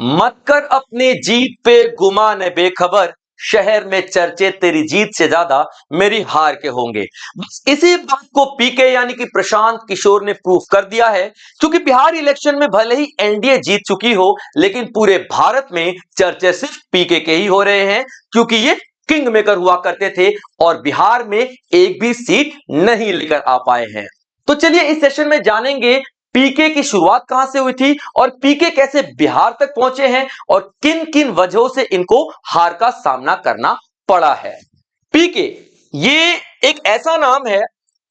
मत कर अपनी जीत पे गुमान है बेखबर, शहर में चर्चे तेरी जीत से ज्यादा मेरी हार के होंगे। बस इसी बात को पीके यानी कि प्रशांत किशोर ने प्रूफ कर दिया है। क्योंकि बिहार इलेक्शन में भले ही एनडीए जीत चुकी हो, लेकिन पूरे भारत में चर्चे सिर्फ पीके के ही हो रहे हैं, क्योंकि ये किंग मेकर हुआ करते थे और बिहार में एक भी सीट नहीं लेकर आ पाए हैं। तो चलिए इस सेशन में जानेंगे पीके की शुरुआत कहां से हुई थी और पीके कैसे बिहार तक पहुंचे हैं और किन किन वजहों से इनको हार का सामना करना पड़ा है। पीके ये एक ऐसा नाम है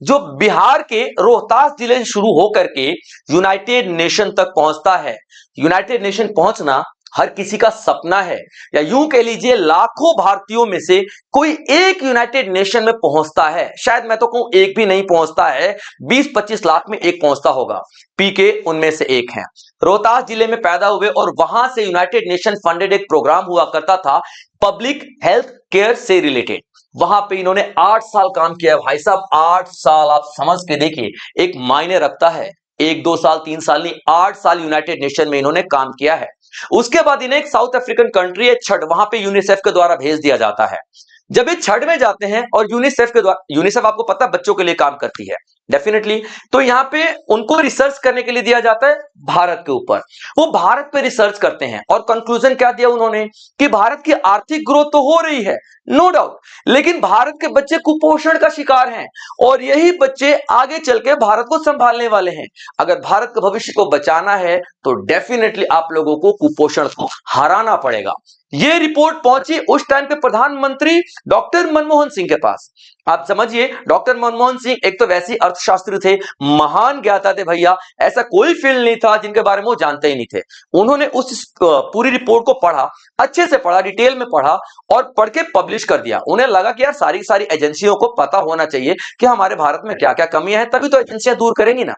जो बिहार के रोहतास जिले से शुरू होकर के यूनाइटेड नेशन तक पहुंचता है। यूनाइटेड नेशन पहुंचना हर किसी का सपना है, या यूं कह लीजिए लाखों भारतीयों में से कोई एक यूनाइटेड नेशन में पहुंचता है। शायद मैं तो कहूं एक भी नहीं पहुंचता है, 20-25 लाख में एक पहुंचता होगा। पीके उनमें से एक हैं। रोहतास जिले में पैदा हुए और वहां से यूनाइटेड नेशन फंडेड एक प्रोग्राम हुआ करता था पब्लिक हेल्थ केयर से रिलेटेड। वहां पे इन्होंने 8 साल काम किया। भाई साहब 8 साल, आप समझ के देखिए, एक मायने रखता है। 1-2 साल 3 साल नहीं, 8 साल यूनाइटेड नेशन में इन्होंने काम किया है। उसके बाद इन्हें एक साउथ अफ्रीकन कंट्री है छठ, वहां पे यूनिसेफ के द्वारा भेज दिया जाता है। जब ये छठ में जाते हैं और यूनिसेफ के द्वारा, यूनिसेफ आपको पता है बच्चों के लिए काम करती है डेफिनेटली, तो यहां पे उनको रिसर्च करने के लिए दिया जाता है भारत के ऊपर। वो भारत पे रिसर्च करते हैं और कंक्लूजन क्या दिया उन्होंने कि भारत की आर्थिक ग्रोथ तो हो रही है, नो डाउट, लेकिन भारत के बच्चे कुपोषण का शिकार हैं और यही बच्चे आगे चल के भारत को संभालने वाले हैं। अगर भारत के भविष्य को बचाना है तो डेफिनेटली आप लोगों को कुपोषण को हराना पड़ेगा। यह रिपोर्ट पहुंची उस टाइम के प्रधानमंत्री डॉक्टर मनमोहन सिंह के पास। आप समझिए, डॉक्टर मनमोहन सिंह एक तो वैसे ही अर्थशास्त्री थे, महान ज्ञाता थे भैया, ऐसा कोई फील्ड नहीं था जिनके बारे में वो जानते ही नहीं थे। उन्होंने उस पूरी रिपोर्ट को पढ़ा, अच्छे से पढ़ा, डिटेल में पढ़ा और पढ़ के पब्लिश कर दिया। उन्हें लगा कि यार सारी सारी एजेंसियों को पता होना चाहिए कि हमारे भारत में क्या क्या कमियां हैं, तभी तो एजेंसियां दूर करेंगी ना।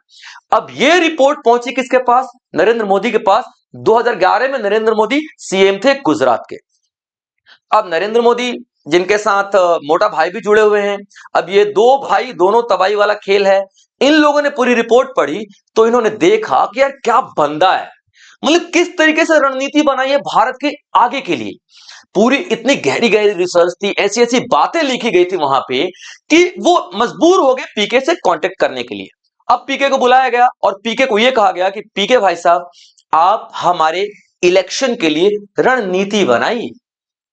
अब यह रिपोर्ट पहुंची किसके पास? नरेंद्र मोदी के पास। 2011 में नरेंद्र मोदी सीएम थे गुजरात के। अब नरेंद्र मोदी जिनके साथ मोटा भाई भी जुड़े हुए हैं, अब ये दो भाई दोनों तबाही वाला खेल है। इन लोगों ने पूरी रिपोर्ट पढ़ी तो इन्होंने देखा कि यार क्या बंदा है, मतलब किस तरीके से रणनीति बनाई है भारत के आगे के लिए। पूरी इतनी गहरी गहरी रिसर्च थी, ऐसी ऐसी बातें लिखी गई थी वहां पे कि वो मजबूर हो गए पीके से कांटेक्ट करने के लिए। अब पीके को बुलाया गया और पीके को यह कहा गया कि पीके भाई साहब, आप हमारे इलेक्शन के लिए रणनीति बनाइए।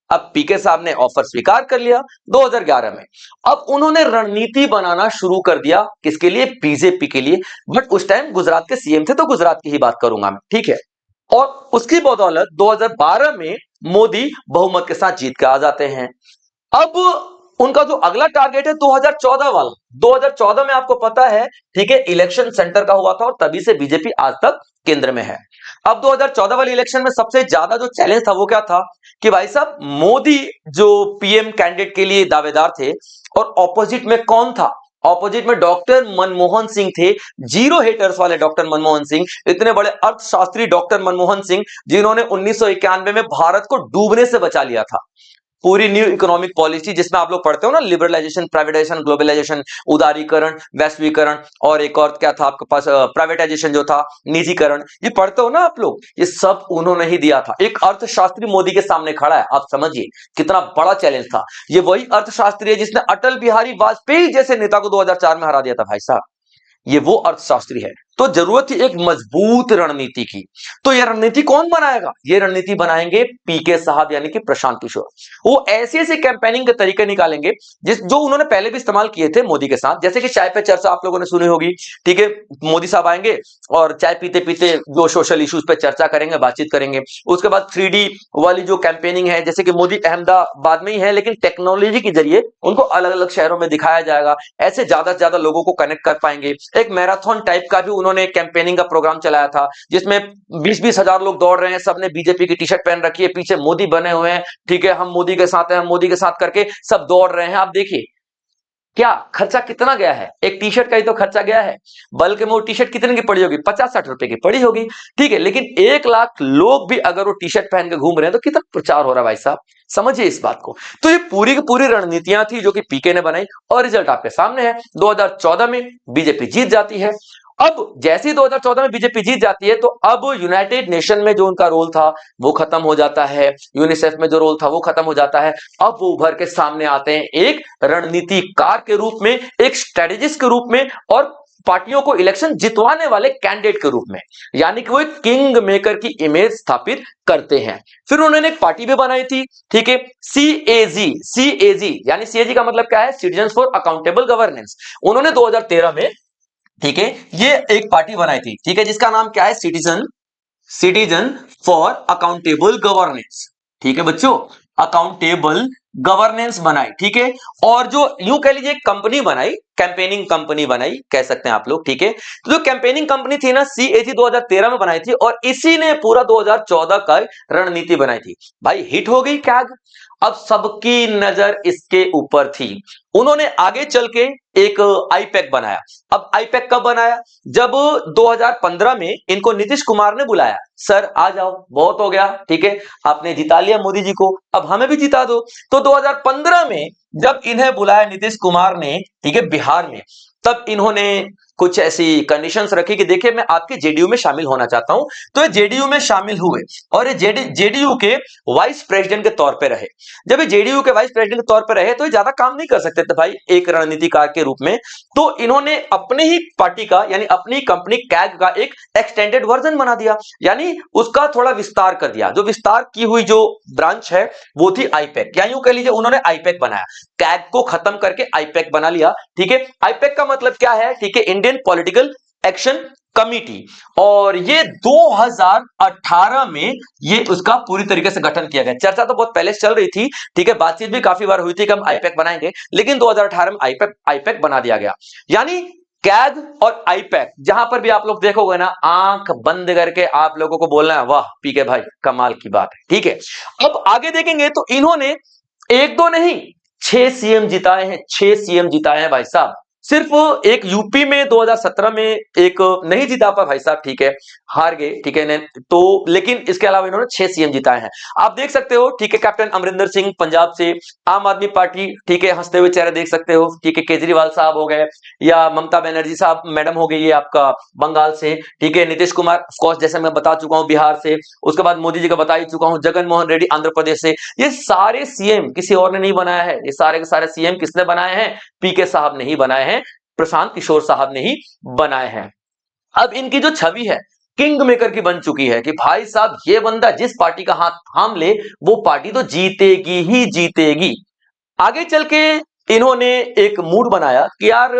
अब पीके साहब ने ऑफर स्वीकार कर लिया 2011 में। अब उन्होंने रणनीति बनाना शुरू कर दिया, किसके लिए? बीजेपी के लिए। बट उस टाइम गुजरात के सीएम थे तो गुजरात की ही बात करूंगा मैं, ठीक है। और उसकी बदौलत 2012 में मोदी बहुमत के साथ जीत के आ जाते हैं। अब उनका जो अगला टारगेट है 2014 वाला, 2014 में आपको पता है, ठीक है, इलेक्शन सेंटर का हुआ था और तभी से बीजेपी आज तक केंद्र में है। अब 2014 वाले इलेक्शन में सबसे ज्यादा जो चैलेंज था वो क्या था कि भाई साहब मोदी जो पीएम कैंडिडेट के लिए दावेदार थे और ऑपोजिट में कौन था? ऑपोजिट में डॉक्टर मनमोहन सिंह थे। जीरो हेटर्स वाले डॉक्टर मनमोहन सिंह, इतने बड़े अर्थशास्त्री डॉक्टर मनमोहन सिंह, जिन्होंने 1991 में भारत को डूबने से बचा लिया था। पूरी न्यू इकोनॉमिक पॉलिसी जिसमें आप लोग पढ़ते हो ना, लिबरलाइजेशन, प्राइवेटाइजेशन, ग्लोबलाइजेशन, उदारीकरण, वैश्वीकरण, और एक और क्या था आपके पास, प्राइवेटाइजेशन जो था, निजीकरण, ये पढ़ते हो ना आप लोग, ये सब उन्होंने ही दिया था। एक अर्थशास्त्री मोदी के सामने खड़ा है, आप समझिए कितना बड़ा चैलेंज था। ये वही अर्थशास्त्री है जिसने अटल बिहारी वाजपेयी जैसे नेता को 2004 में हरा दिया था भाई साहब। ये वो अर्थशास्त्री है। तो जरूरत थी एक मजबूत रणनीति की। तो ये रणनीति कौन बनाएगा? ये रणनीति बनाएंगे पीके साहब यानी कि प्रशांत किशोर। वो ऐसे ऐसे कैंपेनिंग के तरीके निकालेंगे जो उन्होंने पहले भी इस्तेमाल किए थे मोदी के साथ, जैसे कि चाय पे चर्चा आप लोगों ने सुनी होगी, ठीक है। मोदी साहब आएंगे और चाय पीते पीते जो सोशल इश्यूज पे चर्चा करेंगे, बातचीत करेंगे। उसके बाद 3D वाली जो कैंपेनिंग है, जैसे कि मोदी अहमदाबाद में ही है लेकिन टेक्नोलॉजी के जरिए उनको अलग अलग शहरों में दिखाया जाएगा, ऐसे ज्यादा से ज्यादा लोगों को कनेक्ट कर पाएंगे। एक मैराथन टाइप का भी उन्होंने कैंपेनिंग का प्रोग्राम चलाया था जिसमें 20-20 हजार लोग दौड़ रहे हैं, सबने बीजेपी की टी शर्ट पहन रखी है, पीछे मोदी बने हुए हैं, ठीक है, हम मोदी के साथ हैं, हम मोदी के साथ करके सब दौड़ रहे हैं। आप देखिए क्या खर्चा कितना गया है, एक टी शर्ट का ही तो खर्चा गया है। बल्कि वो टी शर्ट कितने की पड़ी होगी? 50-60 रुपए की पड़ी होगी, ठीक है। लेकिन 1 लाख लोग भी अगर वो टी शर्ट पहन के घूम रहे हैं तो कितना प्रचार हो रहा है भाई साहब, समझिए इस बात को। तो ये पूरी की पूरी रणनीतियां थी जो कि पीके ने बनाई और रिजल्ट आपके सामने है। 2014 में बीजेपी जीत जाती है। अब जैसे ही 2014 में बीजेपी जीत जाती है तो अब यूनाइटेड नेशन में जो उनका रोल था वो खत्म हो जाता है, यूनिसेफ में जो रोल था वो खत्म हो जाता है। अब वो उभर के सामने आते हैं एक रणनीतिकार के रूप में, एक स्ट्रेटेजिस्ट के रूप में और पार्टियों को इलेक्शन जितवाने वाले कैंडिडेट के रूप में, यानी कि वो एक किंग मेकर की इमेज स्थापित करते हैं। फिर उन्होंने एक पार्टी भी बनाई थी, ठीक है, सीएजी। सीएजी यानी सीएजी का मतलब क्या है? Citizens for accountable governance. उन्होंने 2013 में, ठीक है, ये एक पार्टी बनाई थी, ठीक है, जिसका नाम क्या है? Citizen citizen for accountable governance. ठीक है बच्चों, अकाउंटेबल गवर्नेंस बनाई, ठीक है। और जो यूं कह लीजिए कंपनी बनाई, कैंपेनिंग कंपनी बनाई कह सकते हैं आप लोग, ठीक है। तो जो कैंपेनिंग कंपनी थी ना, सीएजी 2013 में बनाई थी और इसी ने पूरा 2014 का रणनीति बनाई थी। भाई हिट हो गई कैग, अब सबकी नजर इसके ऊपर थी। उन्होंने आगे चल के एक आईपैक बनाया। अब आईपैक कब बनाया? जब 2015 में इनको नीतीश कुमार ने बुलाया, सर आ जाओ, बहुत हो गया, ठीक है, आपने जिता लिया मोदी जी को, अब हमें भी जिता दो। तो 2015 में जब इन्हें बुलाया नीतीश कुमार ने, ठीक है, बिहार में, तब इन्होंने कुछ ऐसी कंडीशंस रखी कि देखिए मैं आपके जेडीयू में शामिल होना चाहता हूं। तो ये जेडीयू में शामिल हुए और ये जेडीयू के वाइस प्रेसिडेंट के तौर पे रहे। जब ये जेडीयू के वाइस प्रेसिडेंट के तौर पे रहे तो ये ज्यादा काम नहीं कर सकते थे भाई एक रणनीतिकार के रूप में। तो इन्होंने अपने ही पार्टी का यानी अपनी कंपनी कैग का एक एक्सटेंडेड वर्जन बना दिया, यानी उसका थोड़ा विस्तार कर दिया। जो विस्तार की हुई जो ब्रांच है वो थी आईपैक, या यूं कह लीजिए उन्होंने आईपैक बनाया, कैग को खत्म करके आईपैक बना लिया, ठीक है। आईपैक का मतलब क्या है? ठीक है, इंडियन पॉलिटिकल एक्शन कमिटी। और ये 2018 में ये उसका पूरी तरीके से गठन किया गया। चर्चा तो बहुत पहले से चल रही थी, ठीक है, बातचीत भी काफी बार हुई थी कि हम आईपैक बनाएंगे, लेकिन 2018 में आईपैक बना दिया गया। यानी कैग और आईपैक, जहां पर भी आप लोग देखोगे ना, आंख बंद करके आप लोगों को बोलना है वाह पीके भाई कमाल की बात है, ठीक है। अब आगे देखेंगे तो इन्होंने एक दो नहीं 6 सीएम जिताए हैं, 6 सीएम जिताए हैं भाई साहब। सिर्फ एक यूपी में 2017 में एक नहीं जीता पा भाई साहब, ठीक है, हार गए, ठीक है। तो लेकिन इसके अलावा इन्होंने 6 सीएम जिताए हैं। आप देख सकते हो, ठीक है, कैप्टन अमरिंदर सिंह पंजाब से, आम आदमी पार्टी, ठीक है, हंसते हुए चेहरे देख सकते हो, ठीक है, केजरीवाल साहब हो गए, या ममता बनर्जी साहब मैडम हो गई है आपका बंगाल से, ठीक है, नीतीश कुमार ऑफ कोर्स जैसे मैं बता चुका हूं बिहार से, उसके बाद मोदी जी का बता ही चुका हूं, जगन मोहन रेड्डी आंध्र प्रदेश से। ये सारे सीएम किसी और ने नहीं बनाया है, ये सारे के सारे सीएम किसने बनाए हैं? पीके साहब ने ही बनाए हैं, प्रशांत किशोर साहब ने ही बनाए हैं। अब इनकी जो छवि है किंग मेकर की बन चुकी है कि भाई साहब ये बंदा जिस पार्टी का हाथ थाम ले वो पार्टी तो जीतेगी ही जीतेगी। आगे चल के इन्होंने एक मूड बनाया कि यार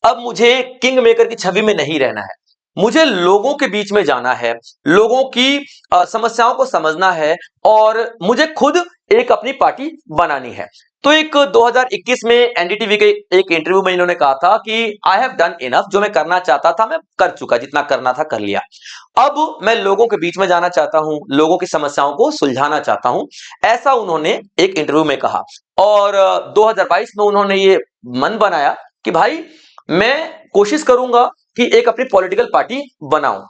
अब मुझे किंग मेकर की छवि में नहीं रहना है, मुझे लोगों के बीच में जाना है, लोगों की समस्याओं को समझना है और मुझे खुद एक अपनी पार्टी बनानी है। तो एक 2021 में एनडीटीवी के एक इंटरव्यू में इन्होंने कहा था कि आई हैव डन इनफ, जो मैं करना चाहता था मैं कर चुका, जितना करना था कर लिया, अब मैं लोगों के बीच में जाना चाहता हूं, लोगों की समस्याओं को सुलझाना चाहता हूं, ऐसा उन्होंने एक इंटरव्यू में कहा। और 2022 में उन्होंने ये मन बनाया कि भाई मैं कोशिश करूंगा कि एक अपनी पॉलिटिकल पार्टी बनाऊं,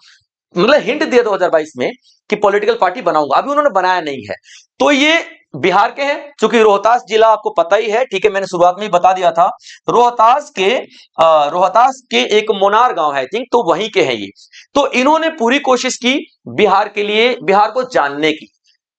मतलब हिंट दिया 2022 में कि पॉलिटिकल पार्टी बनाऊंगा, अभी उन्होंने बनाया नहीं है। तो ये बिहार के हैं, चूंकि रोहतास जिला आपको पता ही है, ठीक है, मैंने शुरुआत में ही बता दिया था, रोहतास के एक मोनार गांव है आई थिंक, तो वहीं के हैं ये। तो इन्होंने पूरी कोशिश की बिहार के लिए, बिहार को जानने की।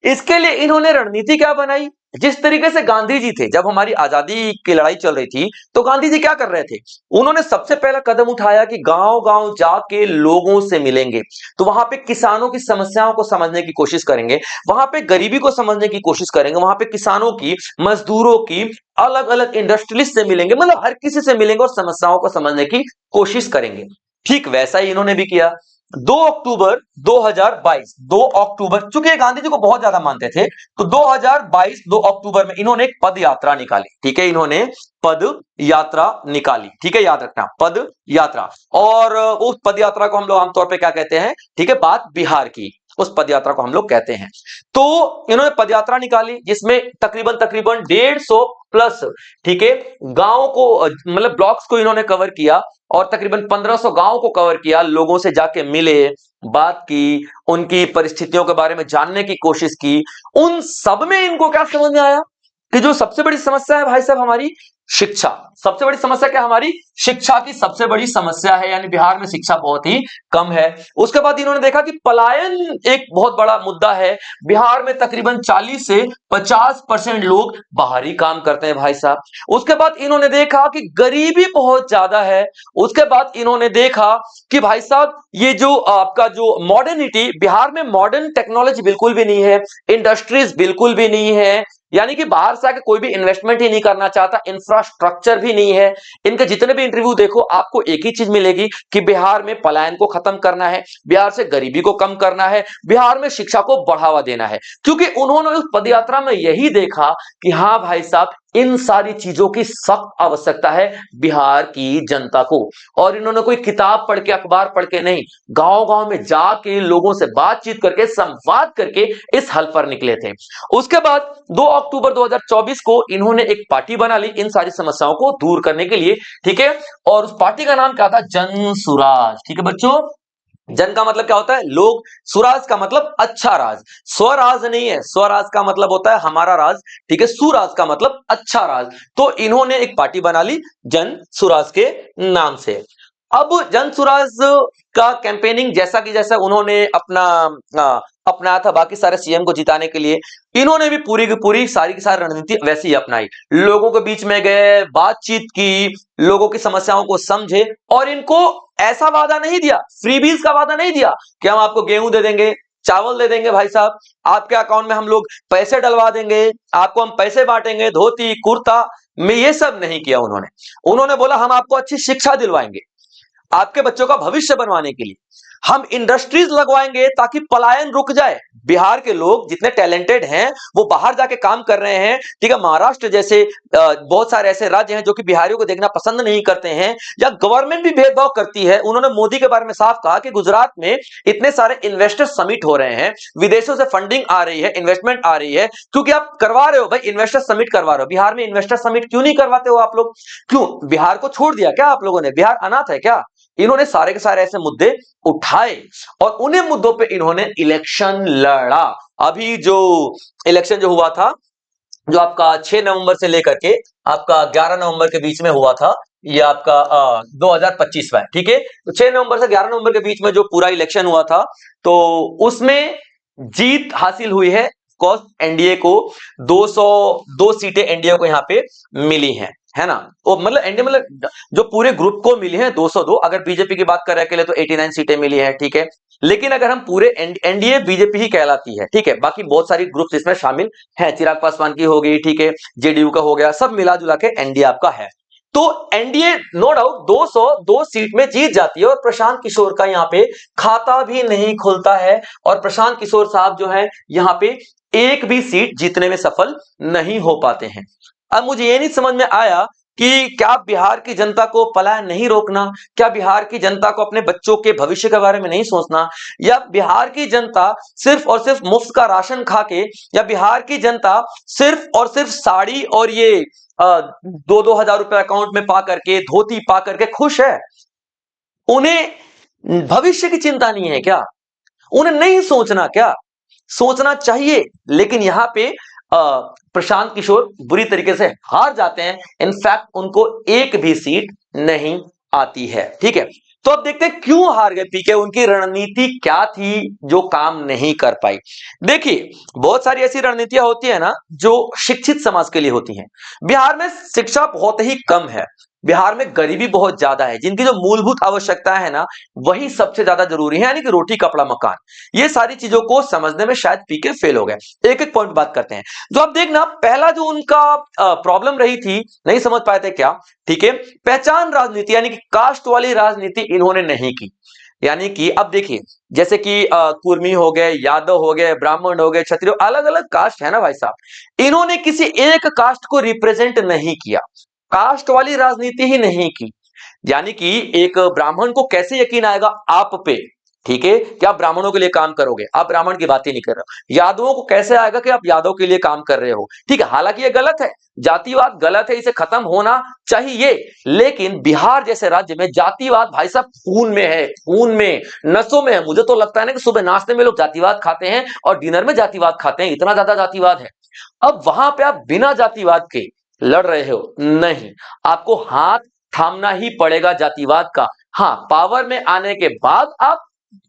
इसके लिए इन्होंने रणनीति क्या बनाई? जिस तरीके से गांधी जी थे जब हमारी आजादी की लड़ाई चल रही थी, तो गांधी जी क्या कर रहे थे? उन्होंने सबसे पहला कदम उठाया कि गांव गांव जाके लोगों से मिलेंगे, तो वहां पे किसानों की समस्याओं को समझने की कोशिश करेंगे, वहां पे गरीबी को समझने की कोशिश करेंगे, वहां पे किसानों की, मजदूरों की, अलग अलग इंडस्ट्रियलिस्ट से मिलेंगे, मतलब हर किसी से मिलेंगे और समस्याओं को समझने की कोशिश करेंगे। ठीक वैसा ही इन्होंने भी किया। 2 अक्टूबर 2022, 2 अक्टूबर, चूंकि गांधी जी को बहुत ज्यादा मानते थे, तो 2022 2 अक्टूबर में इन्होंने एक पद यात्रा निकाली, ठीक है, इन्होंने पद यात्रा निकाली, ठीक है, याद रखना पद यात्रा। और उस पद यात्रा को हम लोग आमतौर पे क्या कहते हैं? ठीक है, बात बिहार की, उस पद यात्रा को हम लोग कहते हैं। तो इन्होंने पद यात्रा निकाली जिसमें तकरीबन तकरीबन 150 प्लस, ठीक है, गांव को, मतलब ब्लॉक्स को इन्होंने कवर किया और तकरीबन 1500 गांव को कवर किया, लोगों से जाके मिले, बात की, उनकी परिस्थितियों के बारे में जानने की कोशिश की। उन सब में इनको क्या समझ में आया? कि जो सबसे बड़ी समस्या है भाई साहब हमारी शिक्षा। सबसे बड़ी समस्या क्या हमारी? शिक्षा की सबसे बड़ी समस्या है, यानी बिहार में शिक्षा बहुत ही कम है। उसके बाद इन्होंने देखा कि पलायन एक बहुत बड़ा मुद्दा है। बिहार में तकरीबन 40 से 50% लोग बाहरी काम करते हैं भाई साहब। उसके बाद इन्होंने देखा कि गरीबी बहुत ज्यादा है। उसके बाद इन्होंने देखा कि भाई साहब ये जो आपका जो मॉडर्निटी, बिहार में मॉडर्न टेक्नोलॉजी बिल्कुल भी नहीं है, इंडस्ट्रीज बिल्कुल भी नहीं है, यानी कि बाहर से आके कोई भी इन्वेस्टमेंट ही नहीं करना चाहता, इंफ्रास्ट्रक्चर भी नहीं है। इनके जितने भी इंटरव्यू देखो आपको एक ही चीज मिलेगी कि बिहार में पलायन को खत्म करना है, बिहार से गरीबी को कम करना है, बिहार में शिक्षा को बढ़ावा देना है। क्योंकि उन्होंने उस पदयात्रा में यही देखा कि हां भाई साहब इन सारी चीजों की सख्त आवश्यकता है बिहार की जनता को। और इन्होंने कोई किताब पढ़ के, अखबार पढ़ के नहीं, गांव गांव में जाके लोगों से बातचीत करके, संवाद करके इस हल पर निकले थे। उसके बाद 2 अक्टूबर 2024 को इन्होंने एक पार्टी बना ली इन सारी समस्याओं को दूर करने के लिए, ठीक है। और उस पार्टी का नाम क्या था? जन सुराज, ठीक है बच्चों। जन का मतलब क्या होता है? लोग। सुराज का मतलब अच्छा राज, स्वराज नहीं है। स्वराज का मतलब होता है हमारा राज, ठीक है। सुराज का मतलब अच्छा राज। तो इन्होंने एक पार्टी बना ली जन सुराज के नाम से। अब जन सुराज का कैंपेनिंग जैसा उन्होंने अपनाया था बाकी सारे सीएम को जिताने के लिए, इन्होंने भी पूरी की पूरी सारी की सारी रणनीति वैसी ही अपनाई। लोगों के बीच में गए, बातचीत की, लोगों की समस्याओं को समझे, और इनको ऐसा वादा नहीं दिया, फ्रीबीज का वादा नहीं दिया कि हम आपको गेहूं दे देंगे, चावल दे देंगे भाई साहब, आपके अकाउंट में हम लोग पैसे डलवा देंगे, आपको हम पैसे बांटेंगे, धोती कुर्ता में, ये सब नहीं किया उन्होंने। उन्होंने बोला हम आपको अच्छी शिक्षा दिलवाएंगे, आपके बच्चों का भविष्य बनवाने के लिए हम इंडस्ट्रीज लगवाएंगे ताकि पलायन रुक जाए। बिहार के लोग जितने टैलेंटेड हैं वो बाहर जाके काम कर रहे हैं, ठीक है। महाराष्ट्र जैसे बहुत सारे ऐसे राज्य हैं जो कि बिहारियों को देखना पसंद नहीं करते हैं, या गवर्नमेंट भी भेदभाव करती है। उन्होंने मोदी के बारे में साफ कहा कि गुजरात में इतने सारे इन्वेस्टर समिट हो रहे हैं, विदेशों से फंडिंग आ रही है, इन्वेस्टमेंट आ रही है, क्योंकि आप करवा रहे हो भाई, इन्वेस्टर समिट करवा रहे हो। बिहार में इन्वेस्टर समिट क्यों नहीं करवाते हो आप लोग? क्यों बिहार को छोड़ दिया क्या आप लोगों ने? बिहार अनाथ है क्या? इन्होंने सारे के सारे ऐसे मुद्दे उठाए और उन्हीं मुद्दों पे इन्होंने इलेक्शन लड़ा। अभी जो इलेक्शन जो हुआ था, जो आपका 6 नवंबर से लेकर के आपका 11 नवंबर के बीच में हुआ था, ये आपका 2025 में, ठीक है। तो 6 नवंबर से 11 नवंबर के बीच में जो पूरा इलेक्शन हुआ था, तो उसमें जीत हासिल हुई है एनडीए को। 202 सीटें एनडीए को यहां पे मिली हैं, है ना। वो मतलब एनडीए मतलब जो पूरे ग्रुप को मिली है 202। अगर बीजेपी की बात करें अकेले तो 89 सीटें मिली है, ठीक है। लेकिन अगर हम पूरे एनडीए, बीजेपी ही कहलाती है, ठीक है। बाकी बहुत सारी ग्रुप्स इसमें शामिल हैं, चिराग पासवान की हो गई, ठीक है, जेडीयू का हो गया, सब मिला जुला के एनडीए आपका है। तो एनडीए नो डाउट 202 सीट में जीत जाती है, और प्रशांत किशोर का यहाँ पे खाता भी नहीं खुलता है, और प्रशांत किशोर साहब जो है यहाँ पे एक भी सीट जीतने में सफल नहीं हो पाते हैं। अब मुझे ये नहीं समझ में आया कि क्या बिहार की जनता को पलायन नहीं रोकना, क्या बिहार की जनता को अपने बच्चों के भविष्य के बारे में नहीं सोचना, या बिहार की जनता सिर्फ और सिर्फ मुफ्त का राशन खा के, या बिहार की जनता सिर्फ और सिर्फ साड़ी और ये 2-2 हजार रुपए अकाउंट में पा करके, धोती पा करके खुश है? उन्हें भविष्य की चिंता नहीं है क्या? उन्हें नहीं सोचना क्या? सोचना चाहिए। लेकिन यहां पे प्रशांत किशोर बुरी तरीके से हार जाते हैं। इनफैक्ट उनको एक भी सीट नहीं आती है, ठीक है। तो अब देखते हैं क्यों हार गए पीके, उनकी रणनीति क्या थी जो काम नहीं कर पाई। देखिए बहुत सारी ऐसी रणनीतियां होती है ना जो शिक्षित समाज के लिए होती हैं। बिहार में शिक्षा बहुत ही कम है, बिहार में गरीबी बहुत ज्यादा है, जिनकी जो मूलभूत आवश्यकता है ना वही सबसे ज्यादा जरूरी है, यानी कि रोटी कपड़ा मकान। ये सारी चीजों को समझने में शायद पीके फेल हो गए। एक एक पॉइंट बात करते हैं। जो आप देखना, पहला जो उनका प्रॉब्लम रही थी, नहीं समझ पाए थे क्या, ठीक है, पहचान राजनीति यानी कि कास्ट वाली राजनीति इन्होंने नहीं की। यानी कि अब देखिए जैसे कि कुर्मी हो गए, यादव हो गए, ब्राह्मण हो गए, क्षत्रिय, अलग अलग कास्ट है ना भाई साहब, इन्होंने किसी एक कास्ट को रिप्रेजेंट नहीं किया, कास्ट वाली राजनीति ही नहीं की। यानी कि एक ब्राह्मण को कैसे यकीन आएगा आप पे, ठीक है, कि आप ब्राह्मणों के लिए काम करोगे, आप ब्राह्मण की बात ही नहीं कर रहे हो। यादवों को कैसे आएगा कि आप यादव के लिए काम कर रहे हो, ठीक है। हालांकि ये गलत है, जातिवाद गलत है, इसे खत्म होना चाहिए। लेकिन बिहार जैसे राज्य में जातिवाद भाई साहब खून में है, खून में, नसों में है। मुझे तो लगता है ना कि सुबह नाश्ते में लोग जातिवाद खाते हैं और डिनर में जातिवाद खाते हैं, इतना ज्यादा जातिवाद है। अब वहां पे आप बिना जातिवाद के लड़ रहे हो, नहीं, आपको हाथ थामना ही पड़ेगा जातिवाद का। हाँ, पावर में आने के बाद आप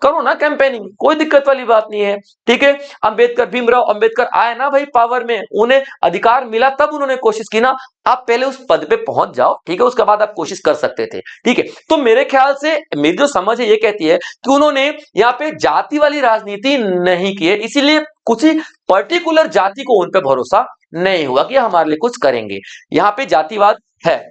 करो ना कैंपेनिंग, कोई दिक्कत वाली बात नहीं है। ठीक है, अंबेडकर, भीमराव अंबेडकर आए ना भाई पावर में, उन्हें अधिकार मिला तब उन्होंने कोशिश की ना। आप पहले उस पद पे पहुंच जाओ, ठीक है, उसके बाद आप कोशिश कर सकते थे। ठीक है, तो मेरे ख्याल से मेरी जो समझ है ये कहती है कि उन्होंने यहाँ पे जाति वाली राजनीति नहीं की है, इसीलिए कुछ ही पर्टिकुलर जाति को उन पे भरोसा नहीं हुआ कि हमारे लिए कुछ करेंगे। यहाँ पे जातिवाद है।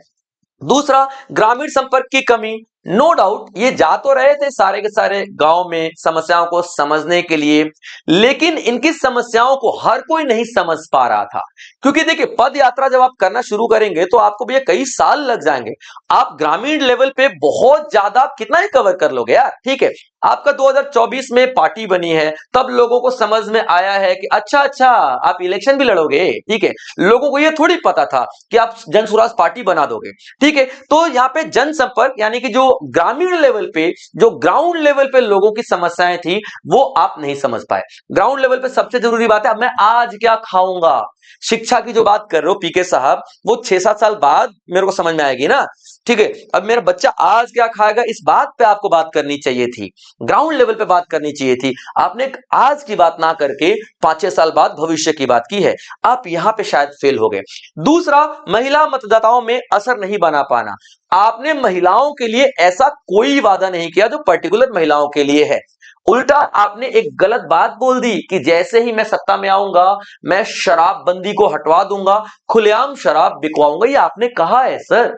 दूसरा, ग्रामीण संपर्क की कमी। नो डाउट ये जा तो रहे थे सारे के सारे गांव में समस्याओं को समझने के लिए, लेकिन इनकी समस्याओं को हर कोई नहीं समझ पा रहा था। क्योंकि देखिए, पद यात्रा जब आप करना शुरू करेंगे तो आपको भैया कई साल लग जाएंगे। आप ग्रामीण लेवल पे बहुत ज्यादा कितना ही कवर कर लोगे यार। ठीक है, आपका 2024 में पार्टी बनी है, तब लोगों को समझ में आया है कि अच्छा अच्छा आप इलेक्शन भी लड़ोगे। ठीक है, लोगों को यह थोड़ी पता था कि आप जन स्वराज पार्टी बना दोगे। ठीक है, तो यहाँ पे जनसंपर्क यानी कि जो ग्रामीण लेवल पे, जो ग्राउंड लेवल पे लोगों की समस्याएं थी, वो आप नहीं समझ पाए। ग्राउंड लेवल पे सबसे जरूरी बात है, अब मैं आज क्या खाऊंगा, शिक्षा की जो बात कर रहे हो पीके साहब, वो 6-7 साल बाद मेरे को समझ में आएगी ना। ठीक है, अब मेरा बच्चा आज क्या खाएगा, इस बात पे आपको बात करनी चाहिए थी, ग्राउंड लेवल पे बात करनी चाहिए थी। आपने आज की बात ना करके 5-6 साल बाद भविष्य की बात की है, आप यहां पे शायद फेल हो गए। दूसरा, महिला मतदाताओं में असर नहीं बना पाना। आपने महिलाओं के लिए ऐसा कोई वादा नहीं किया जो पर्टिकुलर महिलाओं के लिए है। उल्टा आपने एक गलत बात बोल दी कि जैसे ही मैं सत्ता में आऊंगा मैं शराबबंदी को हटवा दूंगा, खुलेआम शराब बिकवाऊंगा। ये आपने कहा है सर,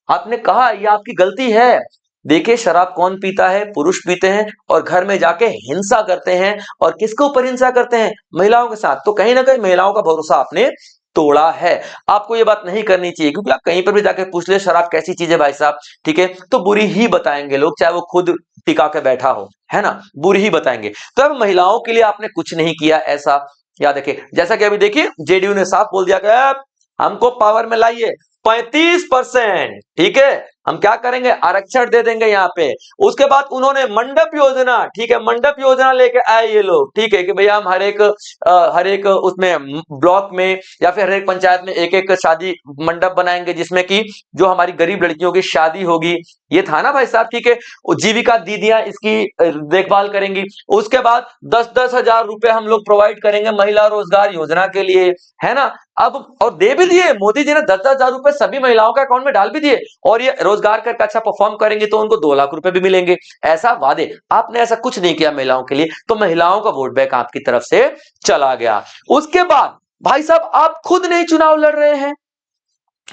आपने कहा, ये आपकी गलती है। देखिए, शराब कौन पीता है, पुरुष पीते हैं और घर में जाके हिंसा करते हैं। और किसके ऊपर हिंसा करते हैं, महिलाओं के साथ। तो कहीं ना कहीं महिलाओं का भरोसा आपने तोड़ा है। आपको ये बात नहीं करनी चाहिए, क्योंकि आप कहीं पर भी जाके पूछ ले शराब कैसी चीज है भाई साहब, ठीक है, तो बुरी ही बताएंगे लोग, चाहे वो खुद टिका के बैठा हो, है ना, बुरी ही बताएंगे। तो अब महिलाओं के लिए आपने कुछ नहीं किया ऐसा, याद रखिए। जैसा कि अभी देखिए जेडीयू ने साफ बोल दिया कि हमको पावर में लाइए 35%, ठीक है, हम क्या करेंगे, आरक्षण दे देंगे यहाँ पे। उसके बाद उन्होंने मंडप योजना, ठीक है, मंडप योजना लेके आए ये लोग, ठीक है, कि भैया हम हर एक उसमें ब्लॉक में या फिर हर एक पंचायत में एक एक शादी मंडप बनाएंगे, जिसमें कि जो हमारी गरीब लड़कियों की शादी होगी। ये था ना भाई साहब, ठीक है, जीविका दीदियां इसकी देखभाल करेंगी। उसके बाद 10-10 हजार रुपए हम लोग प्रोवाइड करेंगे महिला रोजगार योजना के लिए, है ना। अब और दे भी दिए, मोदी जी ने 10-10 हजार रुपए सभी महिलाओं के अकाउंट में डाल भी दिए, और ये रोजगार करके अच्छा परफॉर्म करेंगे तो उनको 2 लाख रुपए भी मिलेंगे। ऐसा वादे, आपने ऐसा कुछ नहीं किया महिलाओं के लिए, तो महिलाओं का वोट बैंक आपकी तरफ से चला गया। उसके बाद भाई साहब आप खुद नहीं चुनाव लड़ रहे हैं,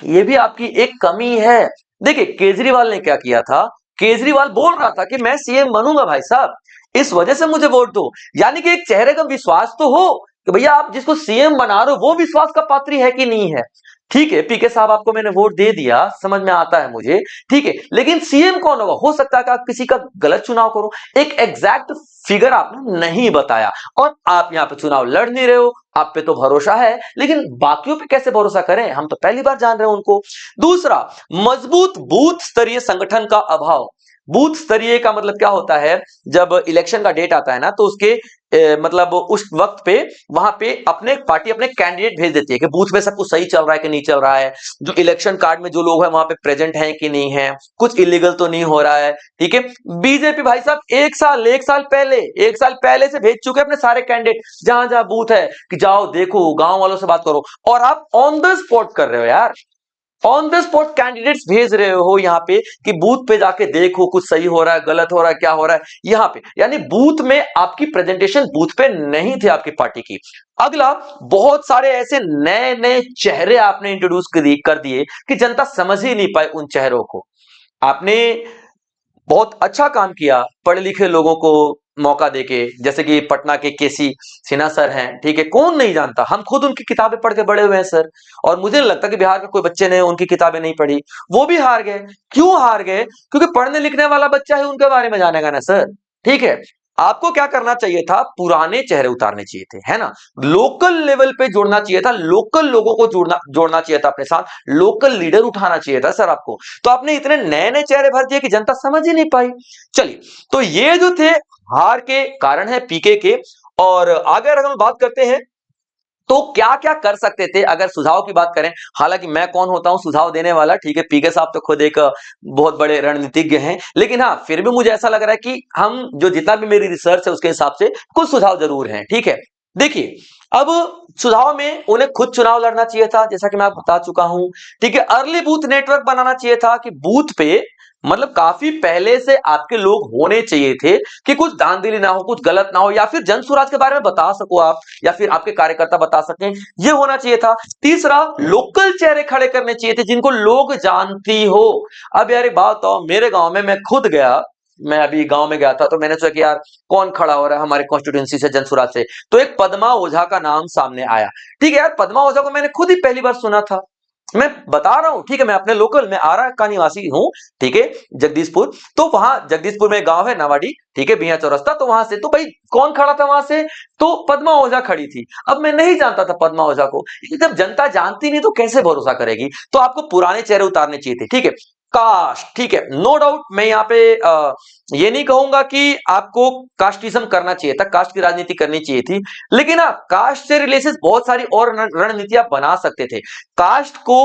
ये भी आपकी एक कमी है। देखिए, केजरीवाल ने क्या किया था, केजरीवाल बोल रहा था कि मैं सीएम बनूंगा भाई साहब, इस वजह से मुझे वोट दो। यानी कि एक चेहरे का विश्वास तो हो कि भैया आप जिसको सीएम बना रहे हो वो विश्वास का पात्री है कि नहीं है। ठीक है, पीके साहब आपको मैंने वोट दे दिया, समझ में आता है मुझे, ठीक है, लेकिन सीएम कौन होगा, हो सकता है कि आप किसी का गलत चुनाव करो। एक एग्जैक्ट फिगर आपने नहीं बताया, और आप यहां पे चुनाव लड़ नहीं रहे हो। आप पे तो भरोसा है, लेकिन बाकियों पे कैसे भरोसा करें, हम तो पहली बार जान रहे हैं उनको। दूसरा, मजबूत बूथ स्तरीय संगठन का अभाव। बूथ स्तरीय का मतलब क्या होता है, जब इलेक्शन का डेट आता है ना, तो उसके मतलब उस वक्त पे वहां पे अपने पार्टी अपने कैंडिडेट भेज देती है कि बूथ में सब कुछ सही चल रहा है कि नहीं चल रहा है, जो इलेक्शन कार्ड में जो लोग हैं वहां पे प्रेजेंट हैं कि नहीं है, कुछ इलीगल तो नहीं हो रहा है। ठीक है, बीजेपी भाई साहब एक साल पहले से भेज चुके हैं अपने सारे कैंडिडेट, जहां जहां बूथ है, कि जाओ देखो, गांव वालों से बात करो। और आप ऑन द स्पॉट कर रहे हो यार, ऑन द स्पॉट कैंडिडेट्स भेज रहे हो यहाँ पे कि बूथ पे जाके देखो कुछ सही हो रहा है, गलत हो रहा है, क्या हो रहा है यहाँ पे। यानी बूथ में आपकी प्रेजेंटेशन बूथ पे नहीं थे आपकी पार्टी की। अगला, बहुत सारे ऐसे नए नए चेहरे आपने इंट्रोड्यूस कर दिए कि जनता समझ ही नहीं पाए उन चेहरों को। आपने बहुत अच्छा काम किया पढ़े लिखे लोगों को मौका देके, जैसे कि पटना के केसी सिन्हा सर हैं, ठीक है, कौन नहीं जानता, हम खुद उनकी किताबें पढ़ के बड़े हुए हैं सर। और मुझे नहीं लगता कि बिहार के कोई बच्चे ने उनकी किताबें नहीं पढ़ी। वो भी हार गए, क्यों हार गए, क्योंकि पढ़ने लिखने वाला बच्चा है, उनके बारे में जानेगा ना सर। ठीक है, आपको क्या करना चाहिए था, पुराने चेहरे उतारने चाहिए थे, है ना, लोकल लेवल पे जोड़ना चाहिए था, लोकल लोगों को जोड़ना चाहिए था अपने साथ, लोकल लीडर उठाना चाहिए था सर आपको। तो आपने इतने नए नए चेहरे भर दिए कि जनता समझ ही नहीं पाई। चलिए, तो ये जो थे हार के कारण है पीके के। और आगे अगर हम बात करते हैं तो क्या क्या कर सकते थे अगर सुझाव की बात करें। हालांकि मैं कौन होता हूं सुझाव देने वाला, ठीक है, पीके साहब तो खुद एक बहुत बड़े रणनीतिज्ञ हैं, लेकिन हाँ फिर भी मुझे ऐसा लग रहा है कि हम जो जितना भी मेरी रिसर्च है उसके हिसाब से कुछ सुझाव जरूर हैं। ठीक है, देखिए, अब सुझाव में उन्हें खुद चुनाव लड़ना चाहिए था, जैसा कि मैं आपको बता चुका हूं। ठीक है, अर्ली बूथ नेटवर्क बनाना चाहिए था कि बूथ पे मतलब काफी पहले से आपके लोग होने चाहिए थे कि कुछ धांधली ना हो, कुछ गलत ना हो, या फिर जन स्वराज के बारे में बता सको आप, या फिर आपके कार्यकर्ता बता सकें, ये होना चाहिए था। तीसरा, लोकल चेहरे खड़े करने चाहिए थे जिनको लोग जानती हो। अब यार एक बात बताओ, मेरे गांव में मैं खुद गया, मैं अभी गांव में गया था, तो मैंने सोचा कि यार कौन खड़ा हो रहा है हमारे कॉन्स्टिट्यूंसी से जनसुराज से, तो एक पद्मा ओझा का नाम सामने आया। ठीक है यार, पद्मा ओझा को मैंने खुद ही पहली बार सुना था, मैं बता रहा हूं, ठीक है, मैं अपने लोकल में आरा का निवासी हूं, ठीक है, जगदीशपुर। तो वहां जगदीशपुर में गांव है नावाडी, ठीक है, बिया चौरस्ता, तो वहां से तो भाई कौन खड़ा था वहां से, तो पद्मा ओझा खड़ी थी। अब मैं नहीं जानता था पद्मा ओझा को, जब जनता जानती नहीं तो कैसे भरोसा करेगी, तो आपको पुराने चेहरे उतारने चाहिए थे। ठीक है, कास्ट, ठीक है, नो डाउट, मैं यहाँ पे ये नहीं कहूंगा कि आपको कास्टिज्म करना चाहिए था, कास्ट की राजनीति करनी चाहिए थी, लेकिन आप कास्ट से रिलेटेड बहुत सारी और रणनीतियां बना सकते थे। कास्ट को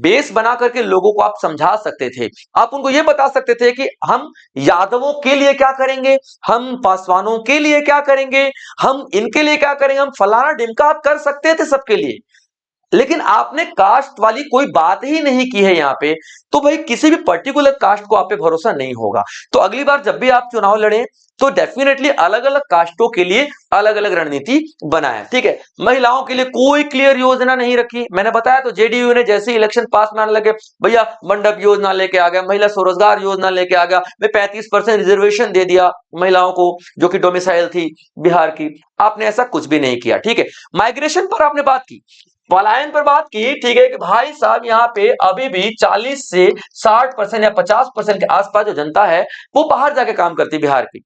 बेस बना करके लोगों को आप समझा सकते थे, आप उनको यह बता सकते थे कि हम यादवों के लिए क्या करेंगे, हम पासवानों के लिए क्या करेंगे, हम इनके लिए क्या करेंगे, हम फलाना ढिमका, आप कर सकते थे सबके लिए। लेकिन आपने कास्ट वाली कोई बात ही नहीं की है यहां पे, तो भाई किसी भी पर्टिकुलर कास्ट को आप पे भरोसा नहीं होगा। तो अगली बार जब भी आप चुनाव लड़ें तो डेफिनेटली अलग अलग कास्टों के लिए अलग अलग रणनीति बनाए। ठीक है, महिलाओं के लिए कोई क्लियर योजना नहीं रखी, मैंने बताया तो जेडीयू ने जैसे इलेक्शन पास में आने लगे, भैया मंडप योजना लेके आ गया, महिला स्वरोजगार योजना लेके आ गया, मैं 35% रिजर्वेशन दे दिया महिलाओं को जो कि डोमिसाइल थी बिहार की। आपने ऐसा कुछ भी नहीं किया। ठीक है, माइग्रेशन पर आपने बात की, पलायन पर बात की, ठीक है, कि भाई साहब यहाँ पे अभी भी 40 से 60% या 50% के आसपास जो जनता है वो बाहर जाके काम करती है बिहार की,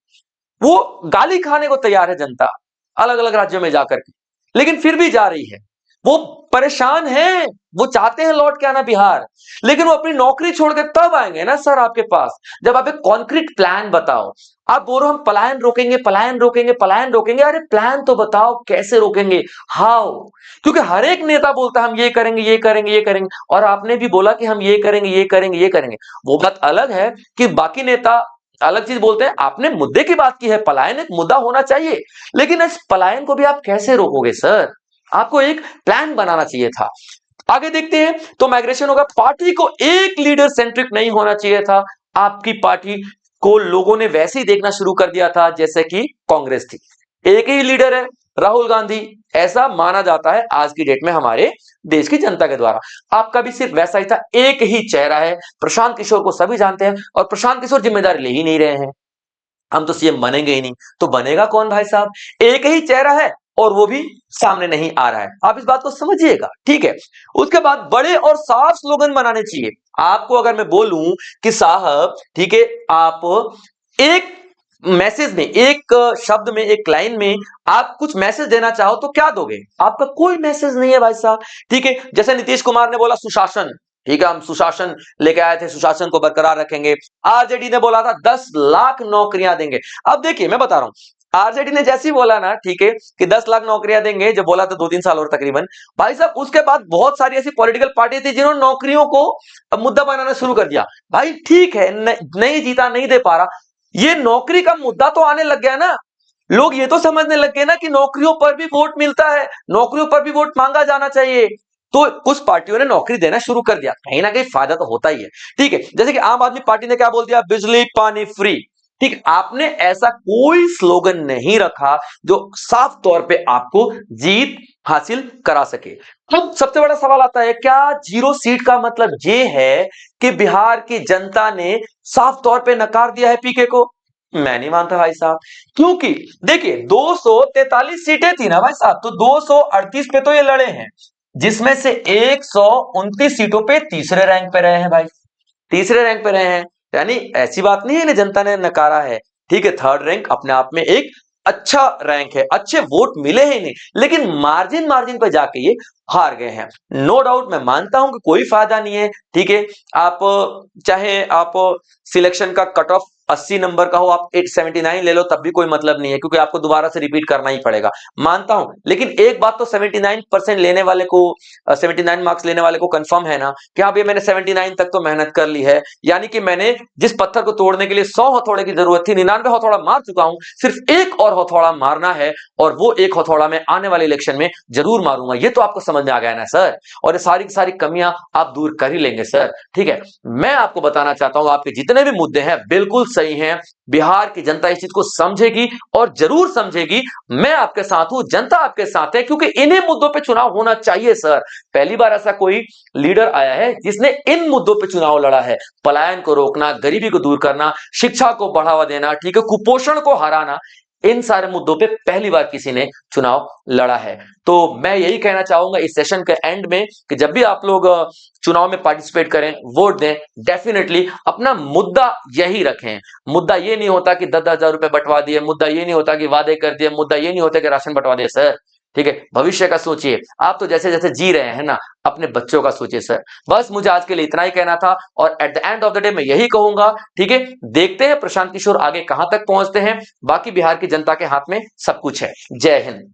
वो गाली खाने को तैयार है जनता अलग अलग राज्यों में जाकर के, लेकिन फिर भी जा रही है, वो परेशान है, वो चाहते हैं लौट के आना बिहार, लेकिन वो अपनी नौकरी छोड़ के तब आएंगे ना सर आपके पास जब आप एक कॉन्क्रीट प्लान बताओ। आप बोलो हम पलायन रोकेंगे, पलायन रोकेंगे, पलायन रोकेंगे, अरे प्लान तो बताओ कैसे रोकेंगे, हाउ, क्योंकि हर एक नेता बोलता है हम ये करेंगे, ये करेंगे, ये करेंगे, और आपने भी बोला कि हम ये करेंगे, ये करेंगे, ये करेंगे। वो बात अलग है कि बाकी नेता अलग चीज बोलते हैं, आपने मुद्दे की बात की है, पलायन एक मुद्दा होना चाहिए, लेकिन इस पलायन को भी आप कैसे रोकोगे सर, आपको एक प्लान बनाना चाहिए था। आगे देखते हैं, तो माइग्रेशन होगा, पार्टी को एक लीडर सेंट्रिक नहीं होना चाहिए था, आपकी पार्टी को लोगों ने वैसे ही देखना शुरू कर दिया था जैसे कि कांग्रेस थी, एक ही लीडर है राहुल गांधी, ऐसा माना जाता है आज की डेट में हमारे देश की जनता के द्वारा। आपका भी सिर्फ वैसा ही था, एक ही चेहरा है, प्रशांत किशोर को सभी जानते हैं, और प्रशांत किशोर जिम्मेदारी ले ही नहीं रहे हैं, हम तो सीएम बनेंगे ही नहीं, तो बनेगा कौन भाई साहब, एक ही चेहरा है और वो भी सामने नहीं आ रहा है, आप इस बात को समझिएगा। ठीक है, उसके बाद बड़े और साफ स्लोगन बनाने चाहिए। आपको अगर मैं बोलूं कि साहब, ठीक है, आप एक मैसेज में, एक शब्द में, एक लाइन में आप कुछ मैसेज देना चाहो तो क्या दोगे, आपका कोई मैसेज नहीं है भाई साहब। ठीक है, जैसे नीतीश कुमार ने बोला सुशासन, ठीक है, हम सुशासन लेके आए थे, सुशासन को बरकरार रखेंगे। आरजेडी ने बोला था 10 लाख नौकरियां देंगे। अब देखिए मैं बता रहा हूं, आरजेडी ने जैसे ही बोला ना, ठीक है, कि 10 लाख नौकरियां देंगे, जब बोला था 2-3 साल और तकरीबन, भाई साहब उसके बाद बहुत सारी ऐसी पॉलिटिकल पार्टी थी जिन्होंने नौकरियों को मुद्दा बनाना शुरू कर दिया। भाई ठीक है, नहीं जीता, नहीं दे पा रहा, ये नौकरी का मुद्दा तो आने लग गया ना, लोग ये तो समझने लग गए ना कि नौकरियों पर भी वोट मिलता है, नौकरियों पर भी वोट मांगा जाना चाहिए, तो कुछ पार्टियों ने नौकरी देना शुरू कर दिया, कहीं ना कहीं फायदा तो होता ही है। ठीक है, जैसे कि आम आदमी पार्टी ने क्या बोल दिया, बिजली पानी फ्री। ठीक है, आपने ऐसा कोई स्लोगन नहीं रखा जो साफ तौर पे आपको जीत हासिल करा सके। अब सबसे बड़ा सवाल आता है, क्या 0 सीट का मतलब यह है कि बिहार की जनता ने साफ तौर पे नकार दिया है पीके को? मैं नहीं मानता भाई साहब, क्योंकि देखिए 243 सीटें थी ना भाई साहब, तो 238 पे तो ये लड़े हैं, जिसमें से 129 सीटों पे तीसरे रैंक पे रहे हैं भाई, तीसरे रैंक पे रहे हैं, यानी ऐसी बात नहीं है ना जनता ने नकारा है। ठीक है, थर्ड रैंक अपने आप में एक अच्छा रैंक है, अच्छे वोट मिले हैं इन्हें, लेकिन मार्जिन मार्जिन पे जाके ये हार गए हैं। नो डाउट मैं मानता हूं कि कोई फायदा नहीं है, ठीक है। आप चाहे आप सिलेक्शन का कट ऑफ 80 नंबर का हो, आप 879 ले लो तब भी कोई मतलब नहीं है, क्योंकि आपको दोबारा से रिपीट करना ही पड़ेगा, मानता हूं। लेकिन एक बात तो 79% लेने वाले को 79 मार्क्स लेने वाले को कंफर्म है ना कि हाँ भैया मैंने 79 तक तो मेहनत कर ली है, यानी कि मैंने जिस पत्थर को तोड़ने के लिए 100 हथौड़े की जरूरत थी, 99 हथौड़ा मार चुका हूं, सिर्फ एक और हथौड़ा मारना है, और वो एक हथौड़ा मैं आने वाले इलेक्शन में जरूर मारूंगा। ये तो आपको समझ में आ गया ना सर, और ये सारी की सारी कमियां आप दूर कर ही लेंगे सर, ठीक है। मैं आपको बताना चाहता हूं आपके जितने भी मुद्दे हैं बिल्कुल सही हैं, बिहार की जनता इस चीज को समझेगी और जरूर समझेगी। मैं आपके साथ हूं, जनता आपके साथ है, क्योंकि इन्हीं मुद्दों पे चुनाव होना चाहिए सर। पहली बार ऐसा कोई लीडर आया है जिसने इन मुद्दों पे चुनाव लड़ा है, पलायन को रोकना, गरीबी को दूर करना, शिक्षा को बढ़ावा देना, ठीक है, कुपोषण को हराना, इन सारे मुद्दों पे पहली बार किसी ने चुनाव लड़ा है। तो मैं यही कहना चाहूंगा इस सेशन के एंड में कि जब भी आप लोग चुनाव में पार्टिसिपेट करें, वोट दें, डेफिनेटली अपना मुद्दा यही रखें। मुद्दा ये नहीं होता कि 10,000 रुपए बंटवा दिए, मुद्दा ये नहीं होता कि वादे कर दिए, मुद्दा ये नहीं होता कि राशन बंटवा दिए सर, ठीक है। भविष्य का सोचिए, आप तो जैसे जैसे जी रहे हैं ना, अपने बच्चों का सोचिए सर। बस मुझे आज के लिए इतना ही कहना था, और at the end of the day मैं यही कहूंगा, ठीक है, देखते हैं प्रशांत किशोर आगे कहां तक पहुंचते हैं। बाकी बिहार की जनता के हाथ में सब कुछ है। जय हिंद।